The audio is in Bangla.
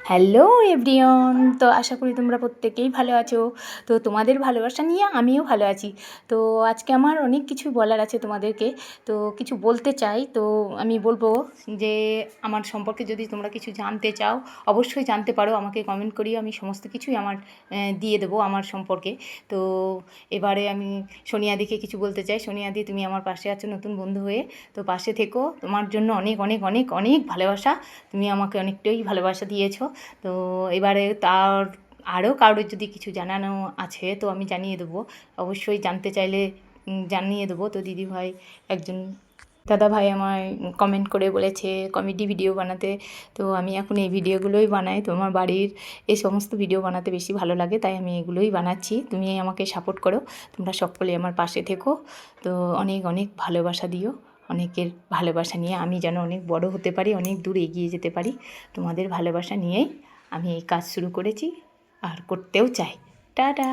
হ্যালো এভরিওয়ান, তো আশা করি তোমরা প্রত্যেকেই ভালো আছো। তো তোমাদের ভালোবাসা নিয়ে আমিও ভালো আছি। তো আজকে আমার অনেক কিছু বলার আছে তোমাদেরকে, তো কিছু বলতে চাই। তো আমি বলবো যে আমার সম্পর্কে যদি তোমরা কিছু জানতে চাও অবশ্যই জানতে পারো, আমাকে কমেন্ট করিও, আমি সমস্ত কিছুই আমার দিয়ে দেবো আমার সম্পর্কে। তো এবারে আমি সোনিয়াদিকে কিছু বলতে চাই। সোনিয়াদি, তুমি আমার পাশে আছো নতুন বন্ধু হয়ে, তো পাশে থেকো। তোমার জন্য অনেক অনেক অনেক অনেক ভালোবাসা, তুমি আমাকে অনেকটাই ভালোবাসা দিয়েছো। তো এবারে তার আরও কারোর যদি কিছু জানানো আছে তো আমি জানিয়ে দেবো, অবশ্যই জানতে চাইলে জানিয়ে দেবো। তো দিদিভাই, একজন দাদাভাই আমায় কমেন্ট করে বলেছে কমেডি ভিডিও বানাতে, তো আমি এখন এই ভিডিওগুলোই বানাই। তো আমার বাড়ির এই সমস্ত ভিডিও বানাতে বেশি ভালো লাগে, তাই আমি এগুলোই বানাচ্ছি। তুমি আমাকে সাপোর্ট করো, তোমরা সকলে আমার পাশে থেকো। তো অনেক অনেক ভালোবাসা দিও। অনেকের ভালোবাসা নিয়ে আমি যেন অনেক বড় হতে পারি, অনেক দূর এগিয়ে যেতে পারি। তোমাদের ভালোবাসা নিয়েই আমি এই কাজ শুরু করেছি আর করতেও চাই। টাটা।